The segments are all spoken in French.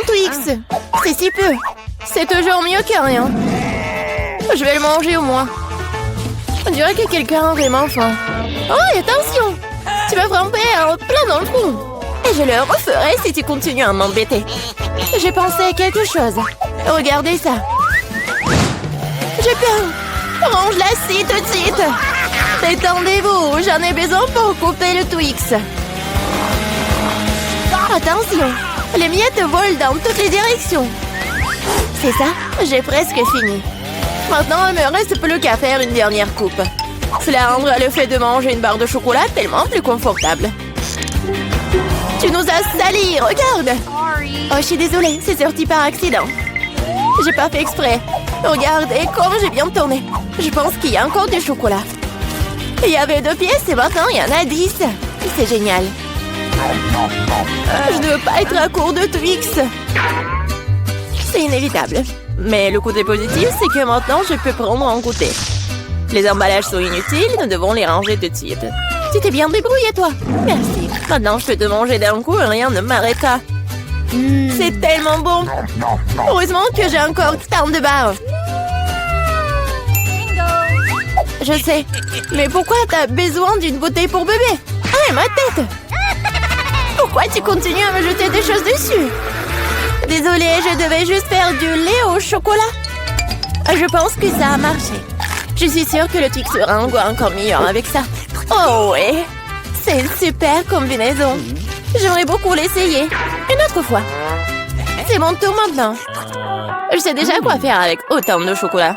Twix. C'est si peu. C'est toujours mieux que rien. Je vais le manger au moins. On dirait que quelqu'un a vraiment faim. Oh, attention! Tu m'as frappé plein dans le trou. Et je le referai si tu continues à m'embêter. J'ai pensé à quelque chose. Regardez ça. J'ai peur. Range-la ci tout de suite. Détendez-vous, j'en ai besoin pour couper le Twix. Attention, les miettes volent dans toutes les directions. C'est ça, j'ai presque fini. Maintenant, il me reste plus qu'à faire une dernière coupe. Cela rendra le fait de manger une barre de chocolat tellement plus confortable. Tu nous as salis, regarde! Oh, je suis désolée, c'est sorti par accident. J'ai pas fait exprès. Regardez comme j'ai bien tourné. Je pense qu'il y a encore du chocolat. Il y avait 2 pièces et maintenant il y en a 10. C'est génial. Je ne veux pas être à court de Twix. C'est inévitable. Mais le côté positif, c'est que maintenant je peux prendre en goûter. Les emballages sont inutiles, nous devons les ranger tout de suite. Tu t'es bien débrouillé, toi. Merci. Maintenant, je peux te manger d'un coup et rien ne m'arrêtera. C'est tellement bon. Heureusement que j'ai encore tant de barres. Je sais. Mais pourquoi t'as besoin d'une bouteille pour bébé? Ah, ma tête! Pourquoi tu continues à me jeter des choses dessus? Désolée, je devais juste faire du lait au chocolat. Je pense que ça a marché. Je suis sûre que le Twix sera encore meilleur avec ça. Oh ouais, c'est une super combinaison. J'aimerais beaucoup l'essayer. Une autre fois. C'est mon tour maintenant. Je sais déjà quoi faire avec autant de chocolat.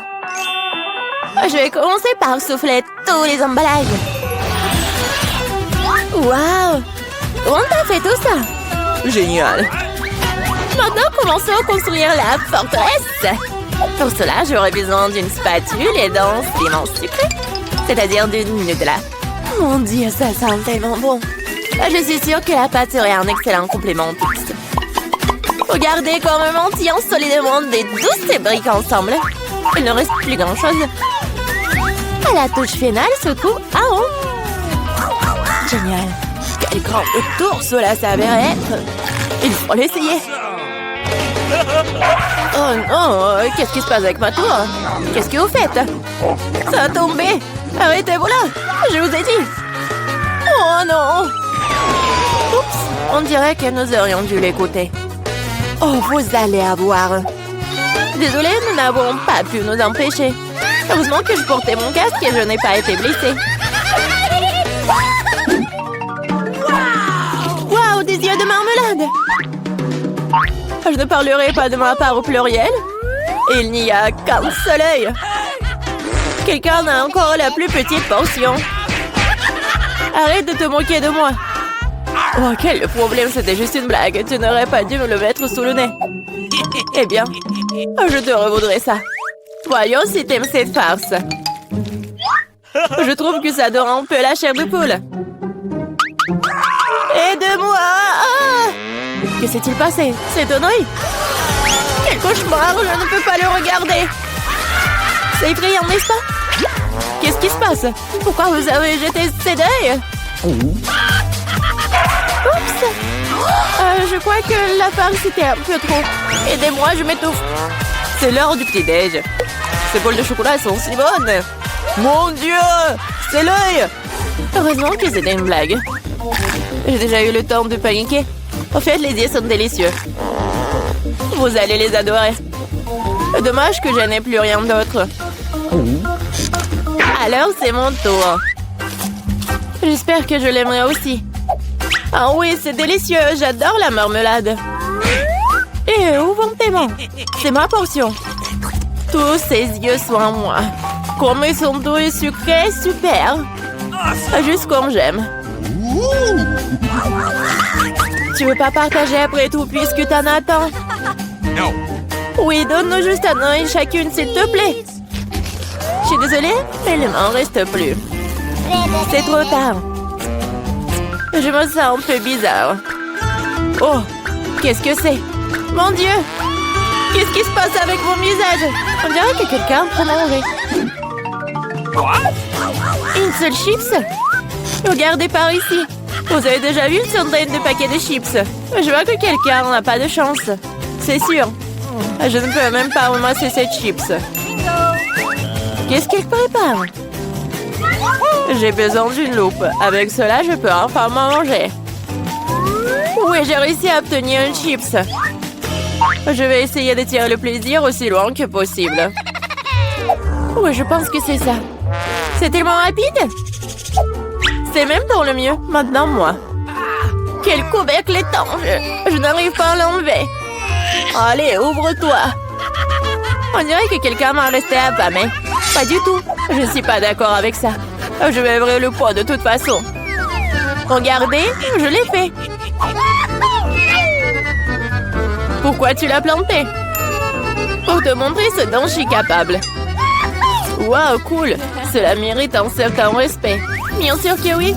Je vais commencer par souffler tous les emballages. Waouh! Comment t'as fait tout ça? Génial. Maintenant, commençons à construire la forteresse. Pour cela, j'aurai besoin d'une spatule et d'un piment sucré, c'est-à-dire d'une Nutella. Mon Dieu, ça sent tellement bon. Je suis sûre que la pâte serait un excellent complément au Twix. Regardez comme mentir solidement des douces briques ensemble. Il ne reste plus grand-chose. À la touche finale, ce coup, génial. Quel grand tour cela s'avérait être. Il faut l'essayer. Oh non, qu'est-ce qui se passe avec ma tour? Qu'est-ce que vous faites? Ça a tombé. Arrêtez-vous là, je vous ai dit. Oh non. Oups, on dirait que nous aurions dû l'écouter. Oh, vous allez avoir. Désolée, nous n'avons pas pu nous empêcher. Heureusement que je portais mon casque et je n'ai pas été blessée. Waouh, des yeux de marmelade. Je ne parlerai pas de ma part au pluriel. Il n'y a qu'un seul œil. Quelqu'un a encore la plus petite portion. Arrête de te moquer de moi. Oh, quel problème, c'était juste une blague. Tu n'aurais pas dû me le mettre sous le nez. Eh bien, je te revaudrai ça. Voyons si t'aimes cette farce. Je trouve que ça dort un peu la chair de poule. Aide-moi! Que s'est-il passé? C'est un œil? Quel cauchemar! Je ne peux pas le regarder! C'est effrayant, n'est-ce pas? Qu'est-ce qui se passe? Pourquoi vous avez jeté ces deuils? Oups! Je crois que la farce était un peu trop. Aidez-moi, je m'étouffe. C'est l'heure du petit-déj. Ces bols de chocolat sont si bonnes. Mon Dieu! C'est l'œil! Heureusement que c'était une blague. J'ai déjà eu le temps de paniquer. En fait, les yeux sont délicieux. Vous allez les adorer. Dommage que je n'ai plus rien d'autre. Alors, c'est mon tour. J'espère que je l'aimerai aussi. Ah oui, c'est délicieux. J'adore la marmelade. Et où vont tes mains? C'est ma portion. Tous ces yeux sont à moi. Comme ils sont doux et sucrés, super. Juste comme j'aime. Tu veux pas partager après tout puisque t'en as tant? Oui, donne-nous juste un œil chacune, s'il te plaît. Je suis désolée, mais il m'en reste plus. C'est trop tard. Je me sens un peu bizarre. Oh, qu'est-ce que c'est? Mon Dieu! Qu'est-ce qui se passe avec mon visage? On dirait que quelqu'un prend à manger. Une seule chips? Regardez par ici. Vous avez déjà vu une centaine de paquets de chips? Je vois que quelqu'un n'a pas de chance. C'est sûr. Je ne peux même pas ramasser ces chips. Qu'est-ce qu'elle prépare? J'ai besoin d'une loupe. Avec cela, je peux enfin manger. Oui, j'ai réussi à obtenir une chips. Je vais essayer de tirer le plaisir aussi loin que possible. Oui, je pense que c'est ça. C'est tellement rapide. C'est même pour le mieux. Maintenant, moi. Quel couvercle étanche. Je n'arrive pas à l'enlever. Allez, ouvre-toi. On dirait que quelqu'un m'a resté affamé. Pas du tout. Je ne suis pas d'accord avec ça. Je vais ouvrir le pot de toute façon. Regardez, je l'ai fait. Pourquoi tu l'as planté? Pour te montrer ce dont je suis capable. Waouh, cool. Cela mérite un certain respect. Bien sûr que oui.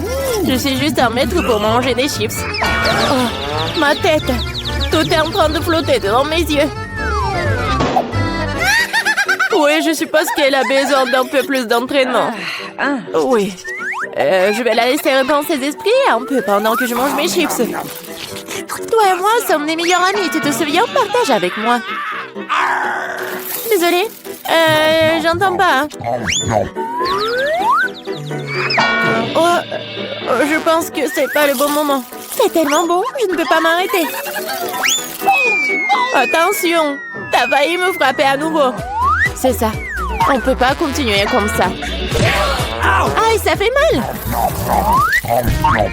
Je suis juste un maître pour manger des chips. Oh, ma tête. Tout est en train de flotter devant mes yeux. Oui, je suppose qu'elle a besoin d'un peu plus d'entraînement. Oui. Je vais la laisser reprendre ses esprits un peu pendant que je mange mes chips. Toi et moi sommes des meilleurs amis, tu te souviens? Partage avec moi. Désolée. J'entends pas. Oh, je pense que c'est pas le bon moment. C'est tellement bon, je ne peux pas m'arrêter. Attention, t'as failli me frapper à nouveau. C'est ça. On peut pas continuer comme ça. Aïe, ça fait mal.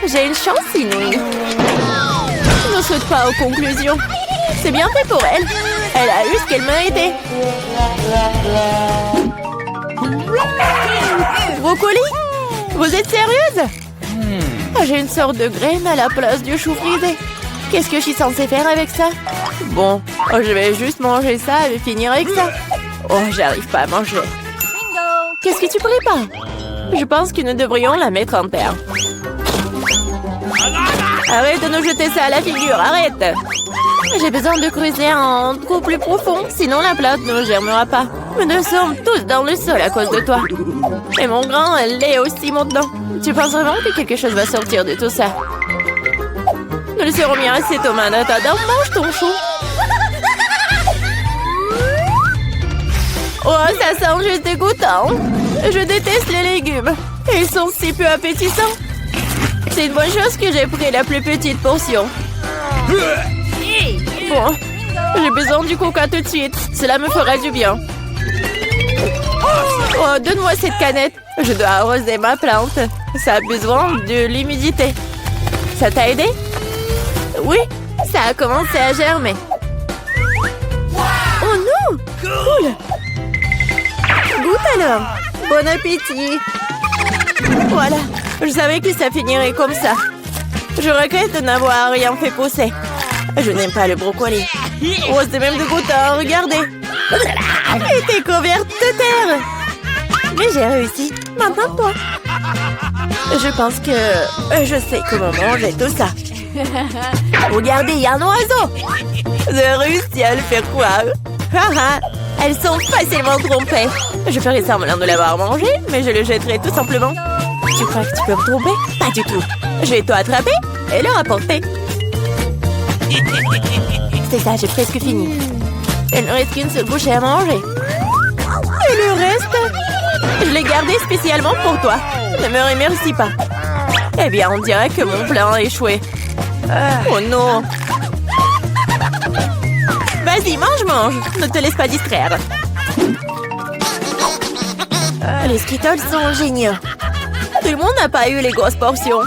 J'ai une chance inouïe. Ne saute pas aux conclusions. C'est bien fait pour elle. Elle a eu ce qu'elle méritait. Brocoli? Vous êtes sérieuse? J'ai une sorte de graine à la place du chou frisé. Qu'est-ce que je suis censée faire avec ça? Bon, je vais juste manger ça et finir avec ça. Oh, j'arrive pas à manger. Qu'est-ce que tu prépares? Je pense que nous devrions la mettre en terre. Arrête de nous jeter ça à la figure, arrête! J'ai besoin de creuser un trou plus profond, sinon la plante ne germera pas. Nous sommes tous dans le sol à cause de toi. Et mon grand, elle l'est aussi maintenant. Tu penses vraiment que quelque chose va sortir de tout ça? Nous le serons bien assez, Thomas. Attends, mange ton chou. Oh, ça sent juste dégoûtant. Je déteste les légumes. Ils sont si peu appétissants. C'est une bonne chose que j'ai pris la plus petite portion. Bon, j'ai besoin du coca tout de suite. Cela me fera du bien. Oh, donne-moi cette canette. Je dois arroser ma plante. Ça a besoin de l'humidité. Ça t'a aidé? Oui, ça a commencé à germer. Oh non! Cool! Goûte alors! Bon appétit! Voilà, je savais que ça finirait comme ça. Je regrette de n'avoir rien fait pousser. Je n'aime pas le brocoli. Oh, c'est même dégoûtant, regardez! Et t'es couverte de terre! Mais j'ai réussi. Maintenant, toi. Je pense que je sais comment manger tout ça. Regardez, il y a un oiseau. J'ai réussi à le faire croire. Elles sont facilement trompées. Je ferai semblant de l'avoir mangé, mais je le jetterai tout simplement. Tu crois que tu peux me tromper? Pas du tout. Je vais tout attraper et le rapporter. C'est ça, j'ai presque fini. Il ne reste qu'une seule bouchée à manger. Et le reste? Je l'ai gardé spécialement pour toi. Ne me remercie pas. Eh bien, on dirait que mon plan a échoué. Oh non! Vas-y, mange! Ne te laisse pas distraire. Les Skittles sont géniaux. Tout le monde n'a pas eu les grosses portions.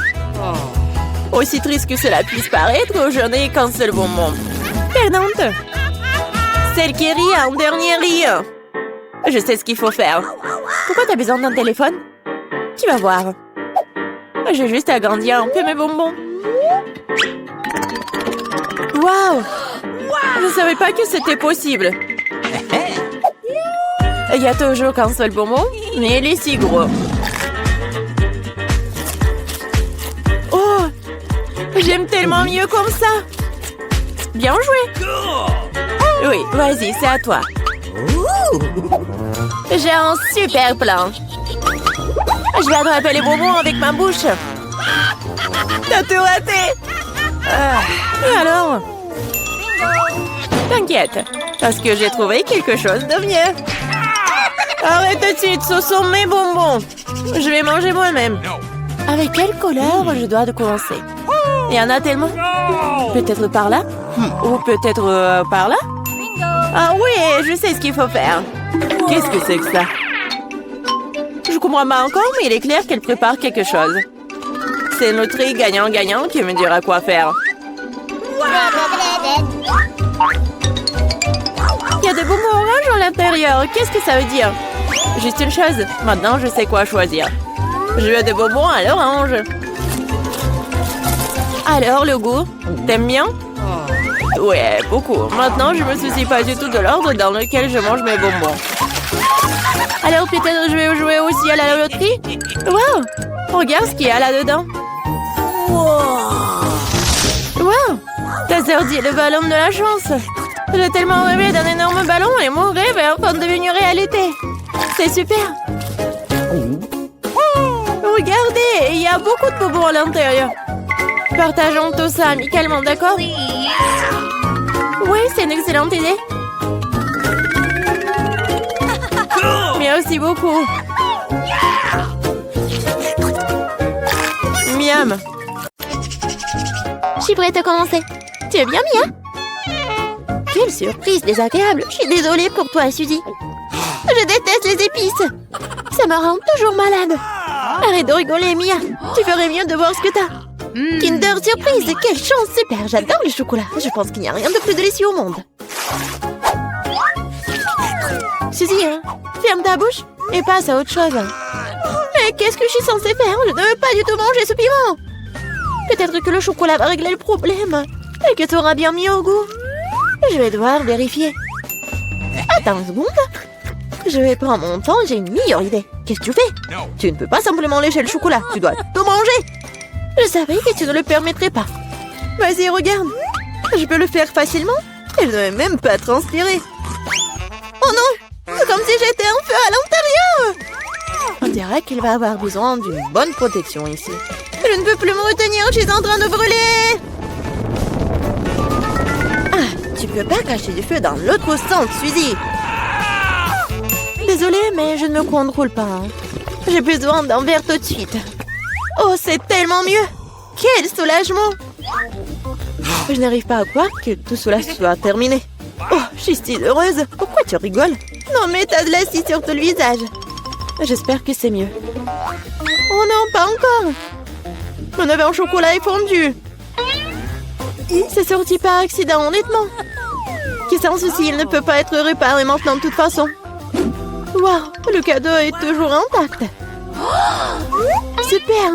Aussi triste que cela puisse paraître, je n'ai qu'un seul bonbon. Perdante! Celle qui rit en dernier rit. Je sais ce qu'il faut faire. Pourquoi t'as besoin d'un téléphone? Tu vas voir. J'ai juste agrandir un peu mes bonbons. Waouh! Je ne savais pas que c'était possible. Il y a toujours qu'un seul bonbon, mais il est si gros. Oh! J'aime tellement mieux comme ça. Bien joué. Oui, vas-y, c'est à toi. J'ai un super plan. Je vais attraper les bonbons avec ma bouche. T'as tout raté. Et alors? t'inquiète, parce que j'ai trouvé quelque chose de mieux. Arrête tout de suite, ce sont mes bonbons. Je vais manger moi-même. Avec quelle couleur je dois commencer? Il y en a tellement. Peut-être par là? Ou peut-être par là? Ah oui, je sais ce qu'il faut faire. Qu'est-ce que c'est que ça? Je comprends pas encore, mais il est clair qu'elle prépare quelque chose. C'est notre gagnant-gagnant qui me dira quoi faire. Il y a des bonbons oranges à l'intérieur. Qu'est-ce que ça veut dire? Juste une chose. Maintenant, je sais quoi choisir. Je veux des bonbons à l'orange. Alors, le goût? T'aimes bien? Ouais, beaucoup. Maintenant, je me soucie pas du tout de l'ordre dans lequel je mange mes bonbons. Alors, peut-être je vais jouer aussi à la loterie? Wow! Regarde ce qu'il y a là-dedans. Wow! T'as sorti le ballon de la chance. J'ai tellement rêvé d'un énorme ballon et mon rêve est en train de devenir réalité. C'est super. Regardez, il y a beaucoup de bonbons à l'intérieur. Partageons tout ça amicalement, d'accord? Oui, c'est une excellente idée. Merci beaucoup. Miam. Je suis prête à commencer. Tu es bien, Mia? Quelle surprise désagréable. Je suis désolée pour toi, Suzy. Je déteste les épices. Ça me rend toujours malade. Arrête de rigoler, Mia. Tu ferais mieux de voir ce que t'as. Kinder Surprise, quelle chance, super. J'adore le chocolat. Je pense qu'il n'y a rien de plus délicieux au monde. Suzy, hein, ferme ta bouche et passe à autre chose. Mais qu'est-ce que je suis censée faire? Je ne veux pas du tout manger ce piment. Peut-être que le chocolat va régler le problème et que tu auras bien mis au goût. Je vais devoir vérifier. Attends une seconde. Je vais prendre mon temps, j'ai une meilleure idée. Qu'est-ce que tu fais? Tu ne peux pas simplement lécher le chocolat, tu dois tout manger. Je savais que tu ne le permettrais pas. Vas-y, regarde. Je peux le faire facilement et je ne vais même pas transpirer. Oh non! C'est comme si j'étais un feu à l'intérieur. On dirait qu'il va avoir besoin d'une bonne protection ici. Je ne peux plus me retenir, je suis en train de brûler. Ah, tu peux pas cacher du feu dans l'autre sens, Suzy. Désolée, mais je ne me contrôle pas. Hein. J'ai besoin d'un verre tout de suite. Oh, c'est tellement mieux. Quel soulagement. Je n'arrive pas à croire que tout cela soit terminé. Oh, je suis si heureuse. Pourquoi tu rigoles? Non, mais t'as de l'acide sur tout le visage. J'espère que c'est mieux. Oh non, pas encore. Mon œuf en chocolat est fondu. C'est sorti par accident, honnêtement. Qui sans souci, il ne peut pas être réparé maintenant de toute façon. Waouh, le cadeau est toujours intact. Super.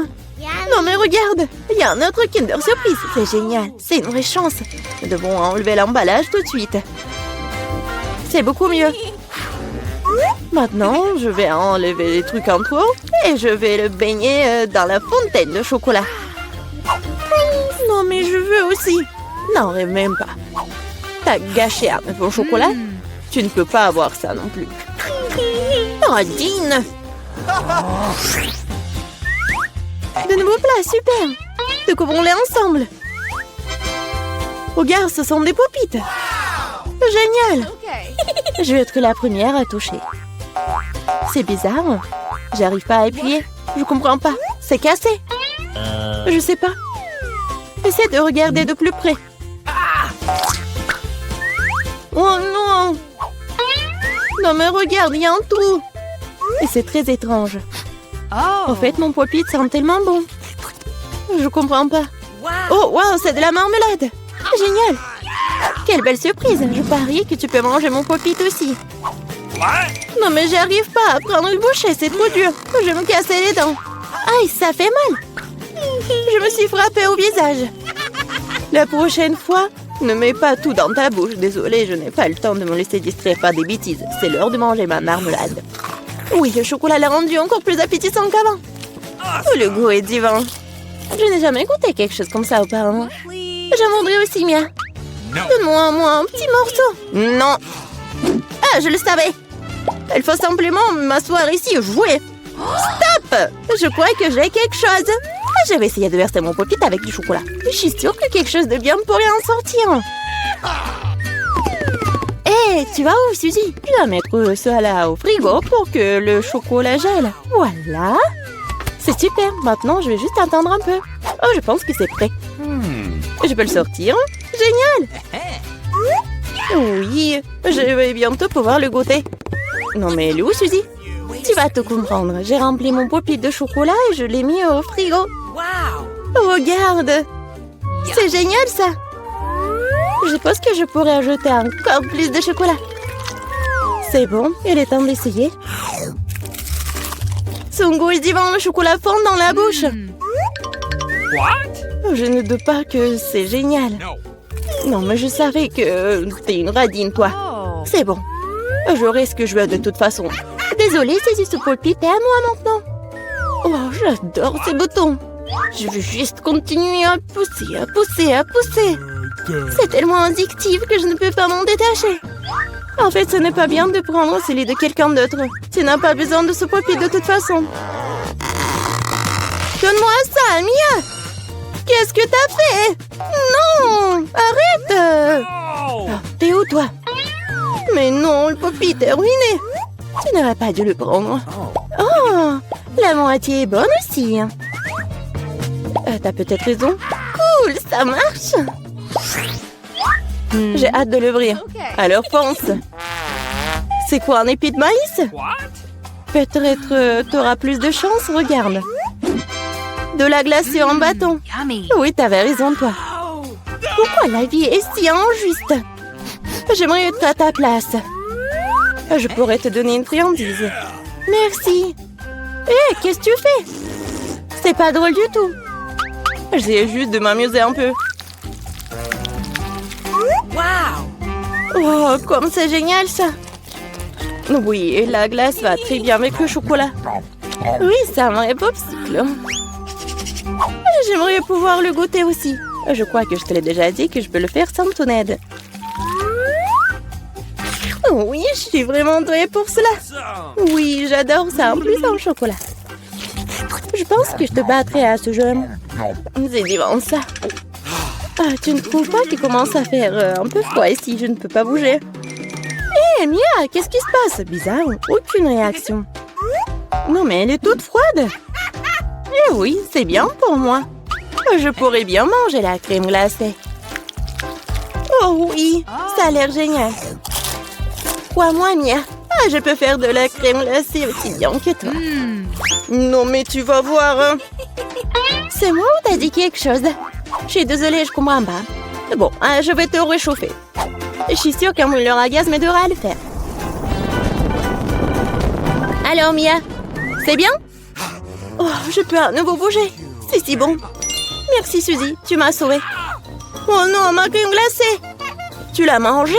Non mais regarde, il y a un autre Kinder Surprise. C'est génial, c'est une vraie chance. Nous devons enlever l'emballage tout de suite. C'est beaucoup mieux. Maintenant, je vais enlever les trucs en trop et je vais le baigner dans la fontaine de chocolat. Non mais je veux aussi. Non, rêve même pas. T'as gâché un œuf au chocolat? Tu ne peux pas avoir ça non plus. Oh, Dean! De nouveaux plats, super! Découvrons-les ensemble. Regarde, ce sont des popites. Génial! Je vais être la première à toucher. C'est bizarre. J'arrive pas à appuyer. Je comprends pas. C'est cassé. Je sais pas. Essaie de regarder de plus près. Oh non! Non mais regarde, il y a un trou. Et c'est très étrange. En fait, mon pop-it sent tellement bon. Je comprends pas. Oh, wow, c'est de la marmelade. Génial. Quelle belle surprise. Je parie que tu peux manger mon pop-it aussi. Non mais j'arrive pas à prendre une bouchée, c'est trop dur. Je vais me casser les dents. Aïe, ça fait mal. Je me suis frappée au visage. La prochaine fois, ne mets pas tout dans ta bouche. Désolée, je n'ai pas le temps de me laisser distraire par des bêtises. C'est l'heure de manger ma marmelade. Oui, le chocolat l'a rendu encore plus appétissant qu'avant. Oh, le goût est divin. Je n'ai jamais goûté quelque chose comme ça auparavant. J'en voudrais aussi, Mia. Donne-moi un petit morceau. Non. Ah, je le savais. Il faut simplement m'asseoir ici et jouer. Stop! Je crois que j'ai quelque chose. Je vais essayer de verser mon pop-it avec du chocolat. Je suis sûre que quelque chose de bien pourrait en sortir. Tu vas où, Suzy? Je dois mettre cela au frigo pour que le chocolat gèle. Voilà. C'est super. Maintenant, je vais juste attendre un peu. Oh, je pense que c'est prêt. Je peux le sortir. Génial. Oui, je vais bientôt pouvoir le goûter. Non, mais elle est où, Suzy? Tu vas tout comprendre. J'ai rempli mon pop-it de chocolat et je l'ai mis au frigo. Regarde. C'est génial, ça. Je pense que je pourrais ajouter encore plus de chocolat. C'est bon, il est temps d'essayer. Son goût est divin, le chocolat fond dans la bouche. Je ne doute pas que c'est génial. Non, mais je savais que t'es une radine, toi. C'est bon. J'aurai ce que je veux de toute façon. Désolée, c'est ce pop-it est à moi maintenant. Oh, j'adore ces boutons. Je veux juste continuer à pousser, à pousser, à pousser. C'est tellement addictif que je ne peux pas m'en détacher. En fait, ce n'est pas bien de prendre celui de quelqu'un d'autre. Tu n'as pas besoin de ce pop-it de toute façon. Donne-moi ça, Mia. Qu'est-ce que t'as fait? Non, arrête. Oh, t'es où, toi? Mais non, le pop-it est ruiné. Tu n'aurais pas dû le prendre. Oh, la moitié est bonne aussi. T'as peut-être raison. Cool, ça marche. J'ai hâte de l'ouvrir. Alors fonce. C'est quoi, un épi de maïs? Peut-être t'auras plus de chance, regarde. De la glacée en bâton. Oui, t'avais raison, toi. Pourquoi la vie est si injuste? J'aimerais être à ta place. Je pourrais te donner une friandise. Merci. Hé, qu'est-ce que tu fais? C'est pas drôle du tout. J'essaie juste de m'amuser un peu. Oh, comme c'est génial, ça. Oui, la glace va très bien avec le chocolat. Oui, c'est un vrai popsicle. J'aimerais pouvoir le goûter aussi. Je crois que je te l'ai déjà dit que je peux le faire sans ton aide. Oui, je suis vraiment douée pour cela. Oui, j'adore ça, en plus en chocolat. Je pense que je te battrai à ce jeu. C'est divin, ça. Ah, tu ne trouves pas qu'il commence à faire un peu froid ici? Je ne peux pas bouger. Hé, Mia, qu'est-ce qui se passe? Bizarre, aucune réaction. Non, mais elle est toute froide. Eh oui, c'est bien pour moi. Je pourrais bien manger la crème glacée. Oh oui, ça a l'air génial. Crois-moi, Mia. Je peux faire de la crème glacée aussi bien que toi. Non, mais tu vas voir. Hein. C'est moi ou t'as dit quelque chose? Je suis désolée, je comprends pas. Bon, je vais te réchauffer. Je suis sûre qu'un mouleur à gaz m'aidera à le faire. Alors, Mia, c'est bien? Oh, je peux à nouveau bouger. C'est si bon. Merci, Suzy, tu m'as sauvée. Oh non, ma crème glacée! Tu l'as mangée?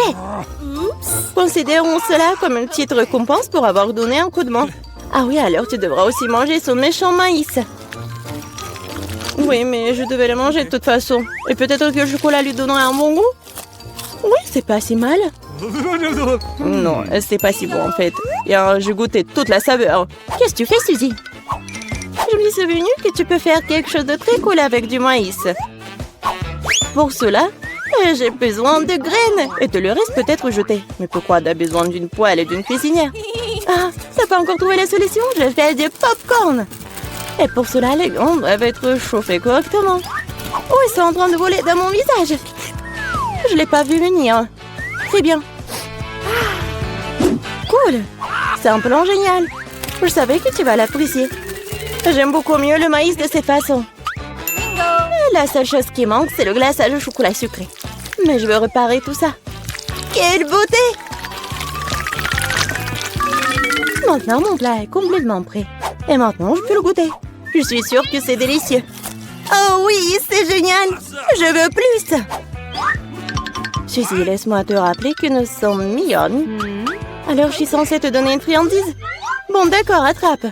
Considérons cela comme une petite récompense pour avoir donné un coup de main. Ah oui, alors tu devras aussi manger son méchant maïs. Oui, mais je devais le manger de toute façon. Et peut-être que le chocolat lui donnera un bon goût? Oui, c'est pas si mal. Non, c'est pas si bon en fait. Et j'ai goûté toute la saveur. Qu'est-ce que tu fais, Suzy? Je me suis souvenu que tu peux faire quelque chose de très cool avec du maïs. Pour cela, j'ai besoin de graines. Et te le reste peut-être jeté. Mais pourquoi t'as besoin d'une poêle et d'une cuisinière? Ah, t'as pas encore trouvé la solution? Je fais du popcorn. Et pour cela, les graines doivent être chauffées correctement. Oh, ils sont en train de voler dans mon visage. Je l'ai pas vu venir. C'est bien. Cool. C'est un plan génial. Je savais que tu vas l'apprécier. J'aime beaucoup mieux le maïs de cette façon. La seule chose qui manque, c'est le glaçage au chocolat sucré. Mais je veux réparer tout ça. Quelle beauté! Maintenant, mon plat est complètement prêt. Et maintenant, je peux le goûter. Je suis sûre que c'est délicieux. Oh oui, c'est génial! Je veux plus! Suzy, laisse-moi te rappeler que nous sommes mignonnes. Alors, je suis censée te donner une friandise? Bon, d'accord, attrape.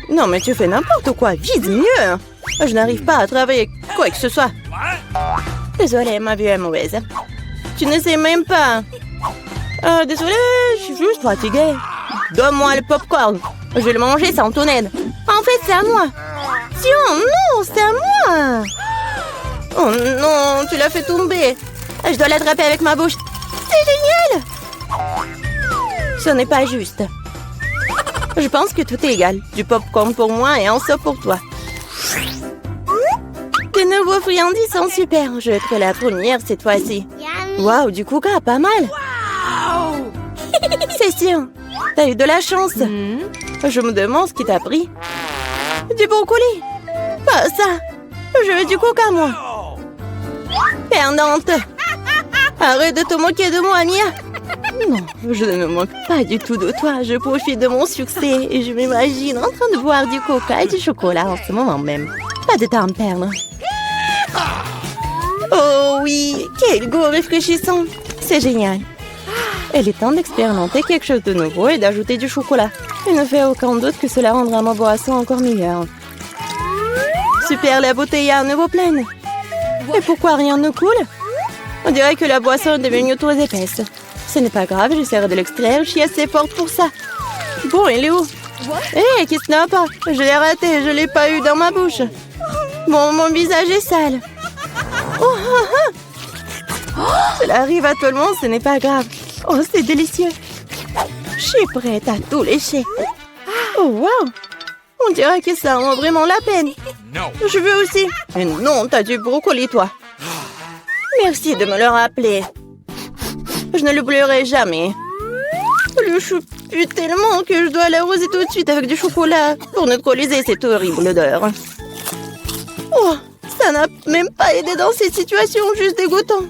Non, mais tu fais n'importe quoi. Vise mieux! Je n'arrive pas à travailler quoi que ce soit. Désolée, ma vue est mauvaise. Tu ne sais même pas. Désolée, je suis juste fatiguée. Donne-moi le popcorn. Je vais le manger sans ton aide. En fait, c'est à moi. Tiens, non, c'est à moi. Oh non, tu l'as fait tomber. Je dois l'attraper avec ma bouche. C'est génial. Ce n'est pas juste. Je pense que tout est égal. Du popcorn pour moi et un saut pour toi. Tes nouveaux friandises sont super. Je vais être la première cette fois-ci. Waouh, du coca, pas mal. C'est sûr. T'as eu de la chance. Je me demande ce qui t'a pris. Du brocoli. Pas ça. Je veux du coca, moi. Perdante. Arrête de te moquer de moi, Mia. Non, je ne me moque pas du tout de toi. Je profite de mon succès et je m'imagine en train de boire du coca et du chocolat en ce moment même. Pas de temps à perdre. Oh oui, quel goût rafraîchissant. C'est génial. Il est temps d'expérimenter quelque chose de nouveau et d'ajouter du chocolat. Il ne fait aucun doute que cela rendra ma boisson encore meilleure. Super, la bouteille est à nouveau pleine. Et pourquoi rien ne coule? On dirait que la boisson est devenue trop épaisse. Ce n'est pas grave, j'essaierai de l'extraire. Je suis assez forte pour ça. Bon, il est où? Hé, qui se n'a pas? Je l'ai raté, je l'ai pas eu dans ma bouche. Bon, mon visage est sale. Cela arrive à tout le monde, ce n'est pas grave. Oh, c'est délicieux. Je suis prête à tout lécher. Oh, wow. On dirait que ça en vaut vraiment la peine. Je veux aussi. Mais non, t'as du brocoli, toi. Merci de me le rappeler. Je ne l'oublierai jamais. Le chou pue tellement que je dois l'arroser tout de suite avec du chocolat pour neutraliser cette horrible odeur. Oh, ça n'a même pas aidé dans cette situation juste dégoûtant.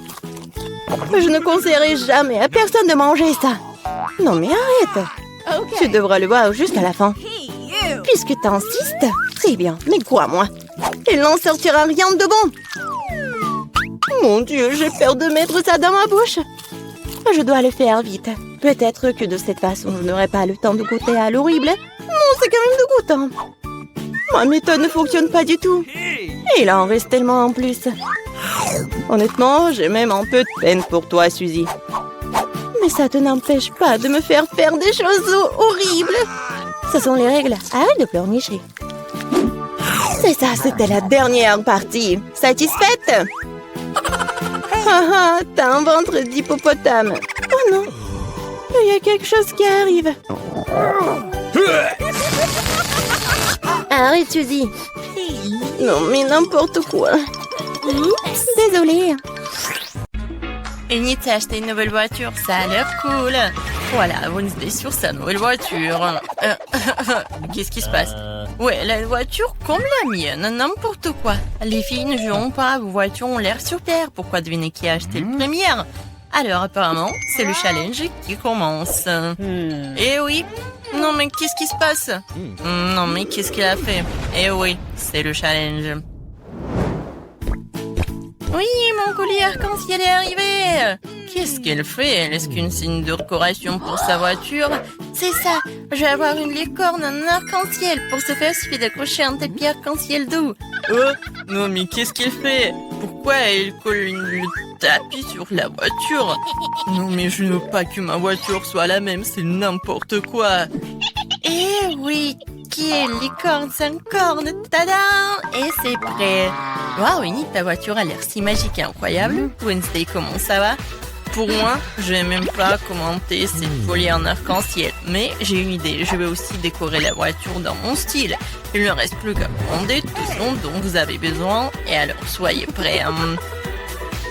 Je ne conseillerais jamais à personne de manger ça. Non mais arrête. Tu devras le voir juste à la fin. Puisque t'insistes, c'est bien, mais crois-moi, il n'en sortira rien de bon. Mon Dieu, j'ai peur de mettre ça dans ma bouche. Je dois le faire vite. Peut-être que de cette façon, je n'aurai pas le temps de goûter à l'horrible. Non, c'est quand même dégoûtant. Ma méthode ne fonctionne pas du tout. Et il en reste tellement en plus. Honnêtement, j'ai même un peu de peine pour toi, Suzy. Mais ça te n'empêche pas de me faire des choses horribles. Ce sont les règles. Arrête de pleurnicher. C'est ça, c'était la dernière partie. Satisfaite? Haha, t'as un ventre d'hippopotame. Oh non, il y a quelque chose qui arrive. Arrête, Suzy. Non, mais n'importe quoi. Désolée. Enid s'est acheté une nouvelle voiture, ça a l'air cool. Voilà, Wednesday sur sa nouvelle voiture. Qu'est-ce qui se passe? Ouais, la voiture comme la mienne, n'importe quoi. Les filles ne joueront pas, vos voitures ont l'air super. Pourquoi deviner qui a acheté le premier? Alors apparemment, c'est le challenge qui commence. Eh oui. Non mais qu'est-ce qui se passe? Non mais qu'est-ce qu'il a fait? Eh oui, c'est le challenge. Oui, mon colis arc-en-ciel est arrivé. Qu'est-ce qu'elle fait? Elle est-ce qu'une signe de décoration pour sa voiture? C'est ça, je vais avoir une licorne en arc-en-ciel. Pour ce faire, il suffit d'accrocher un tapis arc-en-ciel doux. Non mais qu'est-ce qu'elle fait? Pourquoi elle colle le tapis sur la voiture? Non mais je ne veux pas que ma voiture soit la même, c'est n'importe quoi. Eh oui, qui est licorne sans corne? Tada! Et c'est prêt. Waouh, Enid, ta voiture a l'air si magique et incroyable. Wednesday, comment ça va? Pour moi, je vais même pas commenter cette folie en arc-en-ciel. Mais j'ai une idée, je vais aussi décorer la voiture dans mon style. Il ne reste plus qu'à commander tout ce dont vous avez besoin. Et alors, soyez prêts.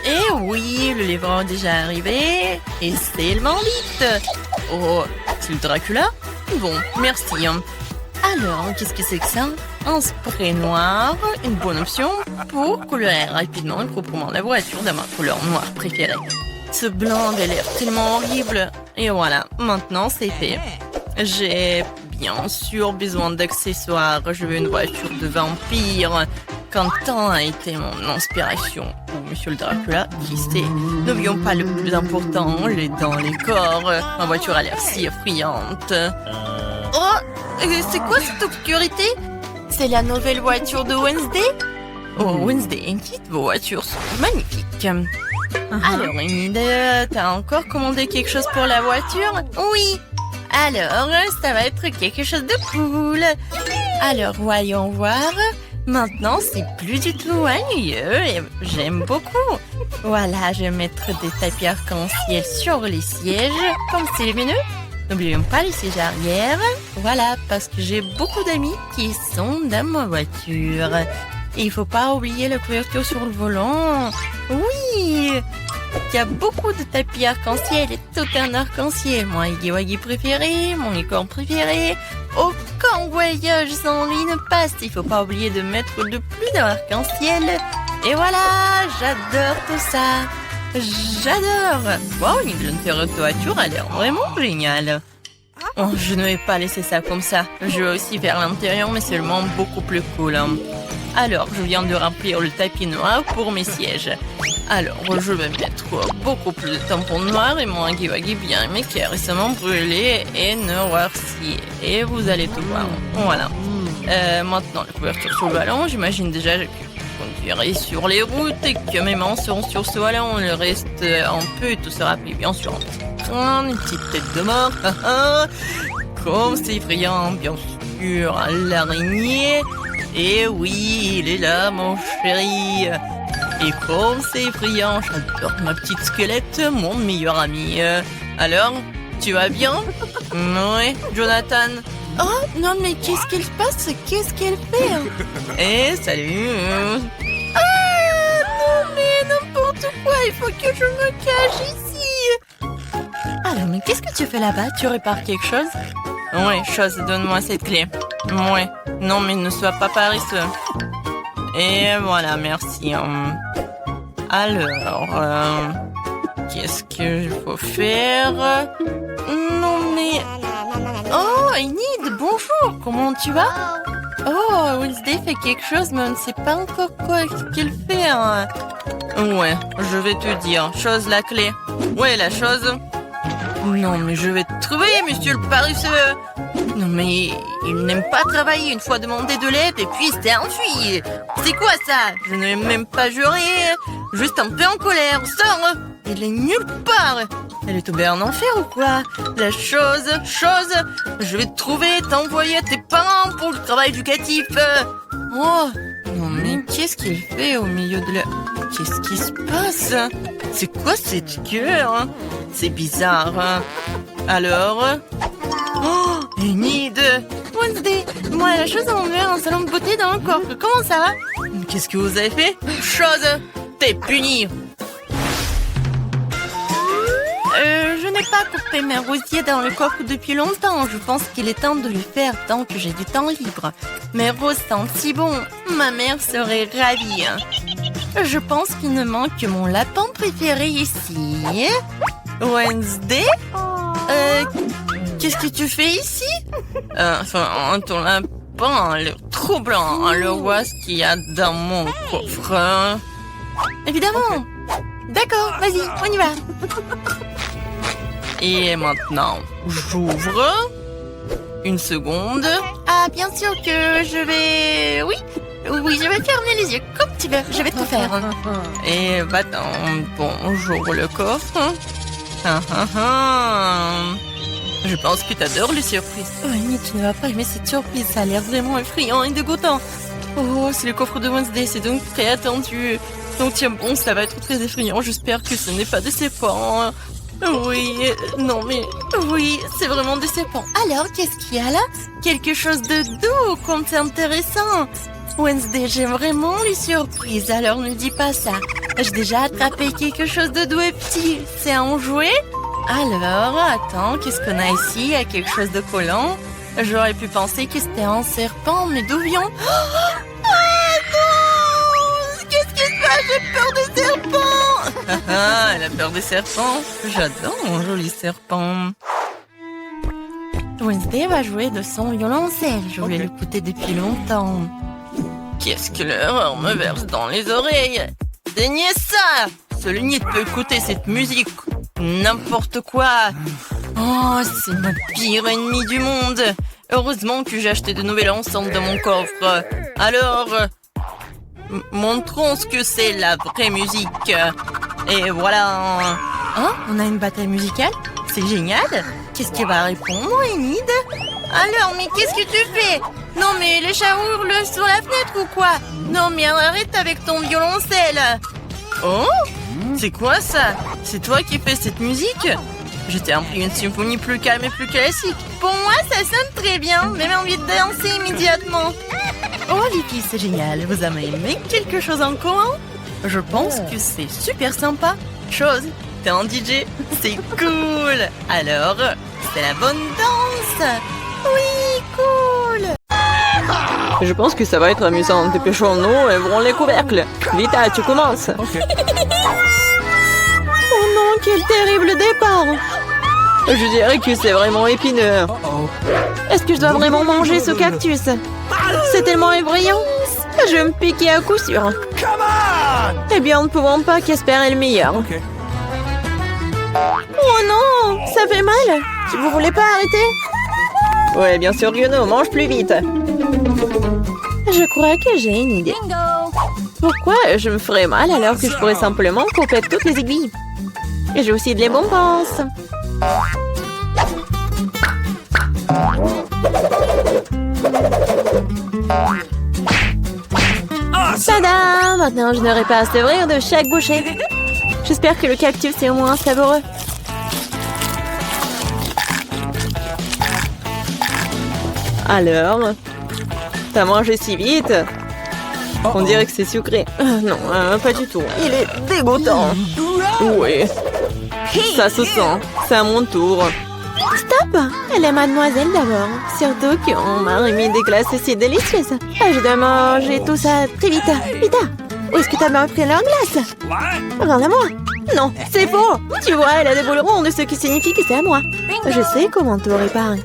Et oui, le livreur est déjà arrivé. Et c'est le bandit. Oh, c'est le Dracula? Bon, merci. Alors, qu'est-ce que c'est que ça? Un spray noir, une bonne option pour colorer rapidement et proprement la voiture de ma couleur noire préférée. Ce blanc a l'air tellement horrible. Et voilà, maintenant c'est fait. J'ai bien sûr besoin d'accessoires. Je veux une voiture de vampire. Quentin a été mon inspiration. Ou Monsieur le Dracula, qui sait. N'oublions pas le plus important, les dents, les corps. Ma voiture a l'air si effrayante. Oh, c'est quoi cette obscurité? C'est la nouvelle voiture de Wednesday? Oh, Wednesday, Enid, vos voitures sont magnifiques. Alors, Enid, t'as encore commandé quelque chose pour la voiture? Oui. Alors, ça va être quelque chose de cool. Alors, voyons voir. Maintenant, c'est plus du tout ennuyeux et j'aime beaucoup. Voilà, je vais mettre des tapis arc-en-ciel sur les sièges, comme c'est lumineux. N'oublions pas les sièges arrière. Voilà, parce que j'ai beaucoup d'amis qui sont dans ma voiture. Et il faut pas oublier la couverture sur le volant. Oui! Il y a beaucoup de tapis arc-en-ciel et tout un arc-en-ciel. Mon Huggy préféré, mon licorne préféré. Aucun voyage sans lui ne passe. Il faut pas oublier de mettre de plus dans l'arc-en-ciel. Et voilà, j'adore tout ça. J'adore. Wow, une grande toiture a l'air vraiment géniale. Oh, je ne vais pas laisser ça comme ça. Je vais aussi faire l'intérieur, mais seulement beaucoup plus cool. Alors, je viens de remplir le tapis noir pour mes sièges. Alors, je vais mettre beaucoup plus de tampons noirs et mon Huggy bien aimé qui est récemment brûlé et noirci. Et vous allez tout voir. Voilà. Maintenant, la couverture sur le ballon. J'imagine déjà que je conduirai sur les routes et que mes mains seront sur ce ballon. Le reste, un peu, tout sera pris bien sûr. Une petite tête de mort. Comme c'est effrayant, bien sûr. L'araignée. Et oui, il est là, mon chéri. Et comme c'est effrayant, j'adore ma petite squelette, mon meilleur ami. Alors, tu vas bien? Oui, Jonathan. Oh, non, mais qu'est-ce qu'elle passe? Qu'est-ce qu'elle fait? Eh, salut. Ah, non, mais n'importe quoi, il faut que je me cache ici. Alors, mais qu'est-ce que tu fais là-bas? Tu répares quelque chose? Oui, chose, donne-moi cette clé. Oui, non, mais ne sois pas paresseux. Et voilà, merci. Alors, qu'est-ce qu'il faut faire? Non, mais... Oh, Enid, bonjour, comment tu vas? Oh, Wednesday fait quelque chose, mais on ne sait pas encore quoi qu'elle fait. Ouais, je vais te dire. Chose, la clé. Ouais, la chose. Non, mais je vais te trouver, monsieur le paresseux. Non, mais il n'aime pas travailler. Une fois demandé de l'aide et puis s'est enfui. C'est quoi ça? Je n'ai même pas juré. Juste un peu en colère. Sors. Il est nulle part. Elle est tombée en enfer ou quoi? La chose. Je vais te trouver, t'envoyer à tes parents pour le travail éducatif. Oh, non, mais qu'est-ce qu'il fait au milieu de la... Qu'est-ce qui se passe? C'est quoi cette gueule? C'est bizarre. Alors... Oh, Enid! Wednesday, moi la chose à m'enlever un salon de beauté dans le coffre. Comment ça va? Qu'est-ce que vous avez fait? Chose! T'es puni! Je n'ai pas coupé mes rosiers dans le coffre depuis longtemps. Je pense qu'il est temps de le faire tant que j'ai du temps libre. Mes roses sentent si bon. Ma mère serait ravie. Je pense qu'il ne manque que mon lapin préféré ici. Wednesday? Qu'est-ce que tu fais ici? Ton lapin a l'air trop blanc. Alors, vois ce qu'il y a dans mon coffre. Évidemment. D'accord, vas-y, on y va. Et maintenant, j'ouvre. Une seconde. Ah, bien sûr que je vais... Oui, je vais fermer les yeux comme tu veux. Je vais tout faire. Et bon, j'ouvre le coffre. Je pense que tu adores les surprises. Oh, Annie, tu ne vas pas aimer cette surprise. Ça a l'air vraiment effrayant et dégoûtant. Oh, c'est le coffre de Wednesday. C'est donc très attendu. Donc tiens bon, ça va être très effrayant. J'espère que ce n'est pas décevant. Oui, non mais... Oui, c'est vraiment décevant. Alors, qu'est-ce qu'il y a là? Quelque chose de doux, comme c'est intéressant. Wednesday, j'aime vraiment les surprises, alors ne dis pas ça. J'ai déjà attrapé quelque chose de doux et petit. C'est un jouet? Alors, attends, qu'est-ce qu'on a ici? Il y a quelque chose de collant. J'aurais pu penser que c'était un serpent, mais d'où vient? Ah non! Qu'est-ce qui se passe? J'ai peur des serpents! Ah, elle a peur des serpents. J'adore mon joli serpent. Wednesday va jouer de son violoncelle. Je voulais l'écouter depuis longtemps. Qu'est-ce que l'horreur me verse dans les oreilles? Saignez ça! Seul Enid peut écouter cette musique. N'importe quoi. Oh, c'est ma pire ennemie du monde. Heureusement que j'ai acheté de nouvelles enceintes dans mon coffre. Alors, montrons ce que c'est la vraie musique. Et voilà. Oh, on a une bataille musicale? C'est génial. Qu'est-ce qu'elle va répondre, Enid? Alors, mais qu'est-ce que tu fais? Non, mais les chats hurlent sur la fenêtre ou quoi? Non, mais arrête avec ton violoncelle. Oh, c'est quoi ça? C'est toi qui fais cette musique? Je t'ai appris une symphonie plus calme et plus classique. Pour moi, ça sonne très bien. Même envie de danser immédiatement. Oh, les filles, c'est génial. Vous avez aimé quelque chose en commun? Je pense que c'est super sympa. Chose, t'es un DJ. C'est cool. Alors, c'est la bonne danse. Oui, cool. Je pense que ça va être amusant. Dépêchons-nous et ouvrons les couvercles. Vita, tu commences. Oh non, quel terrible départ. Je dirais que c'est vraiment épineux. Est-ce que je dois vraiment manger ce cactus? C'est tellement effrayant. Je vais me piquer à coup sûr. Eh bien, ne pouvons pas qu'espérer le meilleur. Oh non, ça fait mal. Vous voulez pas arrêter? Ouais, bien sûr que non, mange plus vite. Je crois que j'ai une idée. Pourquoi je me ferais mal alors que je pourrais simplement couper toutes les aiguilles? Et j'ai aussi de les bonbons. Tada! Maintenant, je n'aurai pas à sevrir de chaque bouchée. J'espère que le cactus est au moins savoureux. Alors, t'as mangé si vite? On dirait que c'est sucré. Non, pas du tout. Il est dégoûtant. Oui. Ça se sent. C'est à mon tour. Stop! Elle est mademoiselle d'abord. Surtout qu'on m'a remis des glaces si délicieuses. Je dois manger tout ça très vite. Vita, où est-ce que t'as bien pris leur glace? Regarde-moi. Non, c'est faux. Tu vois, elle a des boules rondes, ce qui signifie que c'est à moi. Je sais comment te réparer.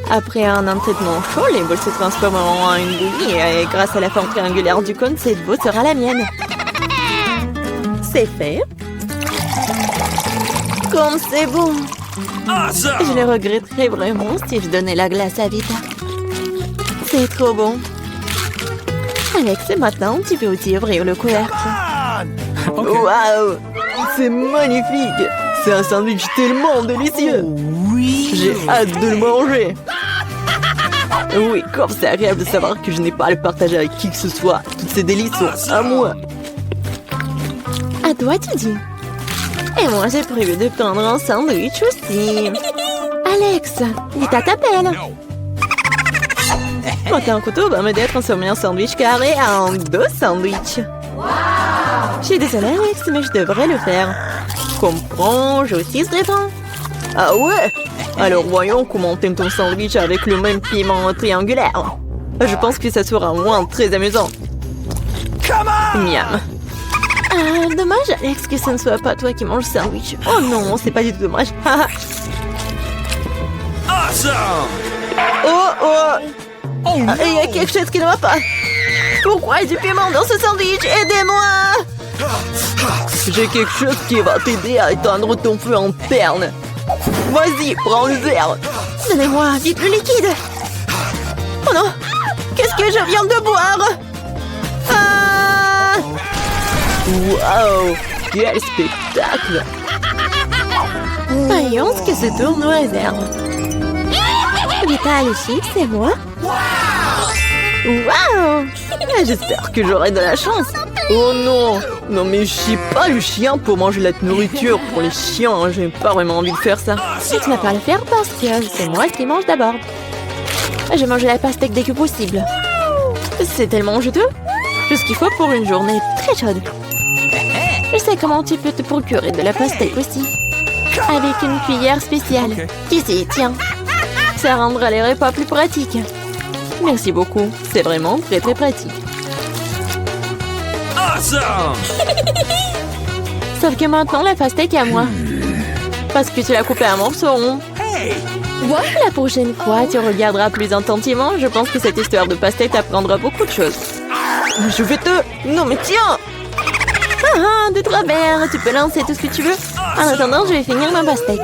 Après un entraînement chaud, les boules se transformeront en une bouillie et grâce à la forme triangulaire du cône, cette boule sera la mienne. C'est fait. Comme c'est bon. Je le regretterais vraiment si je donnais la glace à Vita. C'est trop bon. Alex, maintenant, tu peux aussi ouvrir le couvercle. Waouh! C'est magnifique! C'est un sandwich tellement délicieux! J'ai hâte de le manger! Oui, comme c'est agréable de savoir que je n'ai pas à le partager avec qui que ce soit. Toutes ces délices sont à moi. À toi, tu dis. Et moi, j'ai prévu de prendre un sandwich aussi. Alex, Vita t'appelle. Monter un couteau va m'aider à transformer un sandwich carré en 2 sandwichs. Je suis désolée, Alex, mais je devrais le faire. Comprends, j'ai aussi ce rêve. Ah ouais? Alors voyons comment t'aimes ton sandwich avec le même piment triangulaire. Je pense que ça sera moins très amusant. Miam. Ah, dommage, Alex, que ce ne soit pas toi qui mange le sandwich. Oh non, c'est pas du tout dommage. Oh! Il y a quelque chose qui ne va pas. Pourquoi il y a du piment dans ce sandwich? Aidez-moi! J'ai quelque chose qui va t'aider à éteindre ton feu interne. Vas-y, prends le verre. Donnez-moi vite le liquide. Oh non! Qu'est-ce que je viens de boire? Ah! Waouh! Quel spectacle! Voyons ce que ce tour nous réserve. Vita, le chic, c'est moi. Waouh! J'espère que j'aurai de la chance. Oh non! Non mais je suis pas le chien pour manger la nourriture pour les chiens. J'ai pas vraiment envie de faire ça. Et tu vas pas le faire parce que c'est moi qui mange d'abord. Je mange la pastèque dès que possible. C'est tellement juteux. Tout ce qu'il faut pour une journée très chaude. Je sais comment tu peux te procurer de la pastèque aussi. Avec une cuillère spéciale. Ici, tiens. Ça rendra les repas plus pratiques. Merci beaucoup. C'est vraiment très très pratique. Sauf que maintenant, la pastèque est à moi. Parce que tu l'as coupée en morceaux ronds. La prochaine fois, tu regarderas plus attentivement. Je pense que cette histoire de pastèque t'apprendra beaucoup de choses. Je vais te... Non mais tiens! Ah, 2, 3 verres. Tu peux lancer tout ce que tu veux. En attendant, je vais finir ma pastèque.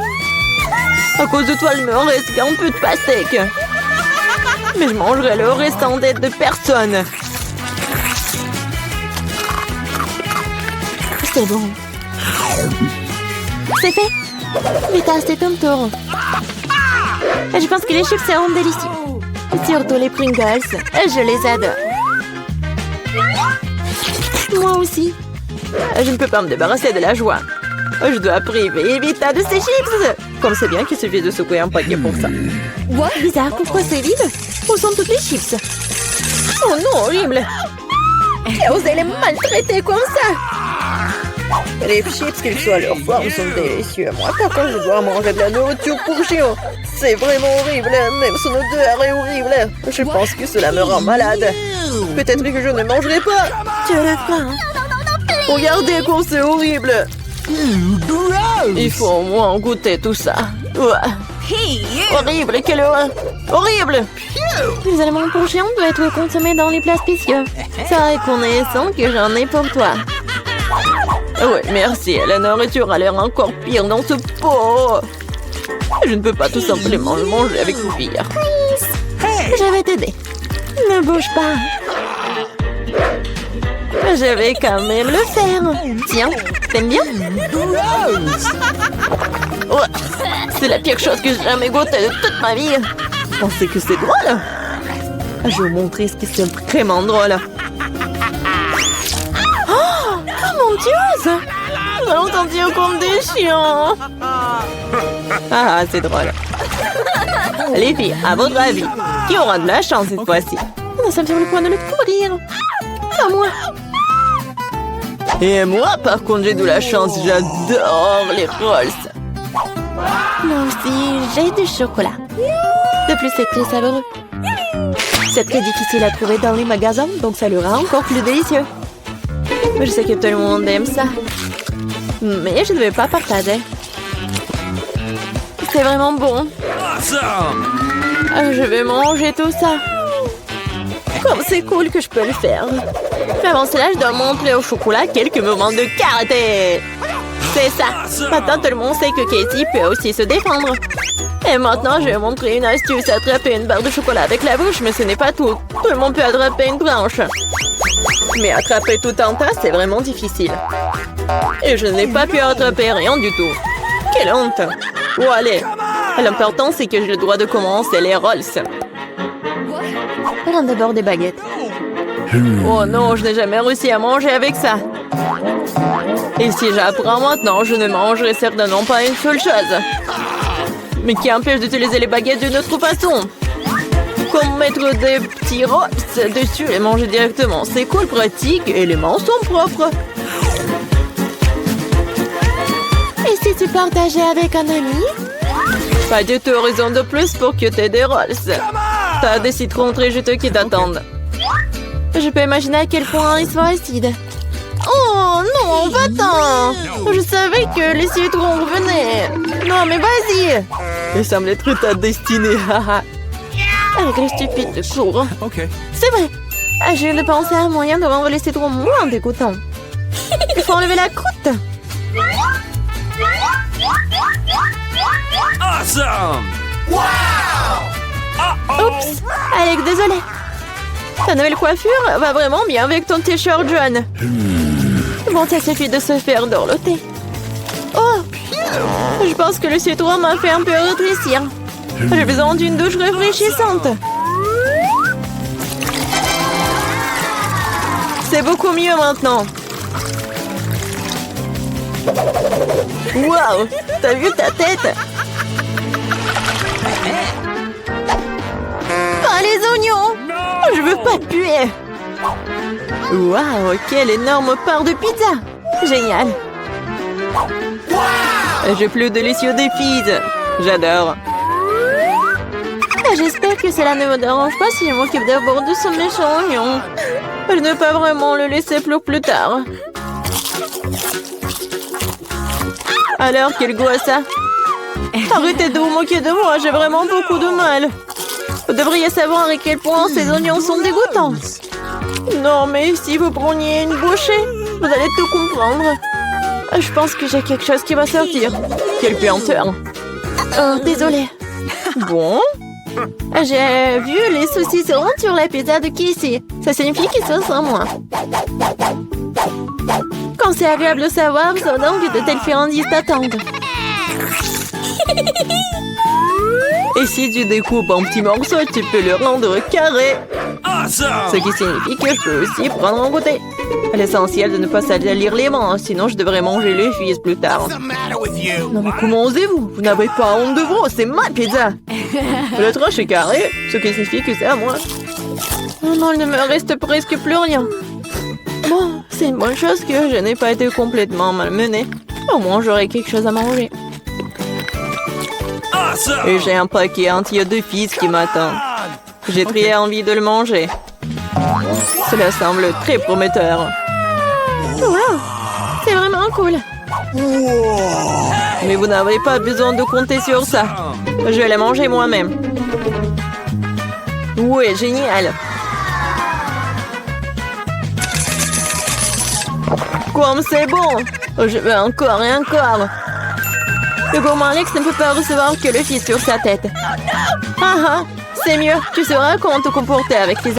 À cause de toi, il me reste un peu de pastèque. Mais je mangerai le restant d'aide de personne. C'est bon. C'est fait. Vita, c'est ton tour. Je pense que les chips seront délicieux. Surtout les Pringles. Je les adore. Moi aussi. Je ne peux pas me débarrasser de la joie. Je dois priver Vita de ses chips. Comme c'est bien qu'il suffit de secouer un paquet pour ça. What? Bizarre, pourquoi c'est vide? Où sont toutes les chips? Oh non, horrible. Qui a osé les maltraiter comme ça? Les chips, quelle que soit leur forme, sont délicieux. Moi, par contre, je dois manger de la nourriture pour chien. C'est vraiment horrible. Même son odeur est horrible. Je pense que cela me rend malade. Peut-être que je ne mangerai pas. Tu as la faim? Regardez comme c'est horrible. Il faut au moins goûter tout ça. Ouais. Horrible, quelle horreur. Horrible. Les aliments pour chiens doivent être consommés dans les plats spéciaux. C'est reconnaissant que j'en ai pour toi. Oui, merci. La nourriture a l'air encore pire dans ce pot. Je ne peux pas tout simplement le manger avec cuillère. Je vais t'aider. Ne bouge pas. Je vais quand même le faire. Tiens, t'aimes bien? Ouais. C'est la pire chose que j'ai jamais goûtée de toute ma vie. Vous pensez que c'est drôle? Je vais vous montrer ce qui est vraiment drôle. Oh mon Dieu! Nous allons sentir comme des chiens. Ah, c'est drôle. Les filles, à votre avis, qui aura de la chance cette fois-ci? Nous sommes sur le point de le pourrir. À moi. Et moi, par contre, j'ai de la chance. J'adore les rolls. Moi aussi, j'ai du chocolat. De plus, c'est très savoureux. C'est très difficile à trouver dans les magasins, donc ça le rend encore plus délicieux. Je sais que tout le monde aime ça. Mais je ne vais pas partager. C'est vraiment bon. Je vais manger tout ça. Comme c'est cool que je peux le faire. Mais avant cela, je dois montrer au chocolat quelques moments de karaté. C'est ça. Maintenant, tout le monde sait que Casey peut aussi se défendre. Et maintenant, je vais montrer une astuce. Attraper une barre de chocolat avec la bouche, mais ce n'est pas tout. Tout le monde peut attraper une branche. Mais attraper tout un tas, c'est vraiment difficile. Et je n'ai pas pu attraper rien du tout. Quelle honte. Oh, allez. L'important, c'est que j'ai le droit de commencer les rolls. Prends d'abord des baguettes. Oh non, je n'ai jamais réussi à manger avec ça. Et si j'apprends maintenant, je ne mangerai certainement pas une seule chose. Mais qui empêche d'utiliser les baguettes d'une autre façon? Comme mettre des petits rolls dessus et manger directement. C'est cool, pratique et les mains sont propres. Et si tu partageais avec un ami? Pas du tout raison de plus pour que tu aies des rolls. T'as des citrons très juteux qui t'attendent. Je peux imaginer à quel point ils sont acides. Oh non, va-t'en! Je savais que les citrons revenaient. Non, mais vas-y! Il semble être ta destinée. Avec les stupides de cours. Okay. C'est vrai. Je viens de penser à un moyen de rendre les citrons moins dégoûtants. Il faut enlever la croûte. Awesome! Oups! Alex, désolé. Ta nouvelle coiffure va vraiment bien avec ton t-shirt jaune. Bon, ça suffit de se faire dorloter. Oh! Je pense que le citron m'a fait un peu rétrécir. J'ai besoin d'une douche rafraîchissante. C'est beaucoup mieux maintenant. Waouh! T'as vu ta tête? Pas les oignons! Je veux pas puer. Waouh! Quelle énorme part de pizza! Génial! J'ai plus délicieux des pizzas. J'adore. J'espère que cela ne me dérange pas si je m'occupe d'abord de ce méchant oignon. Je ne peux pas vraiment le laisser pour plus tard. Alors, quel goût a ça? Arrêtez de vous moquer de moi, j'ai vraiment beaucoup de mal. Vous devriez savoir à quel point ces oignons sont dégoûtants. Non, mais si vous preniez une bouchée, vous allez tout comprendre. Je pense que j'ai quelque chose qui va sortir. Quelle puanteur. Oh, désolée. Bon. J'ai vu les saucissons sur la pizza de Casey. Ça signifie qu'ils sont sans moi. Quand c'est agréable de savoir, ça donne que de telles friandises t'attendent. Et si tu découpes en petits morceaux, tu peux le rendre carré. Ce qui signifie que je peux aussi prendre un goûter. L'essentiel de ne pas salir les mains, sinon je devrais manger les fils plus tard. Non mais comment osez-vous? Vous n'avez pas honte de vous, c'est ma pizza. Le trash est carré, ce qui signifie que c'est à moi. Oh non, il ne me reste presque plus rien. Bon, c'est une bonne chose que je n'ai pas été complètement malmenée. Au moins, j'aurai quelque chose à manger. Et j'ai un paquet entier de fils qui m'attend. J'ai très envie de le manger. Cela semble très prometteur. Wow, c'est vraiment cool. Mais vous n'avez pas besoin de compter sur ça. Je vais les manger moi-même. Ouais, génial. Comme c'est bon. Je veux encore et encore. Le gourmand Alex ne peut pas recevoir que le fils sur sa tête. Ah ah, c'est mieux. Tu sauras comment te comporter avec tes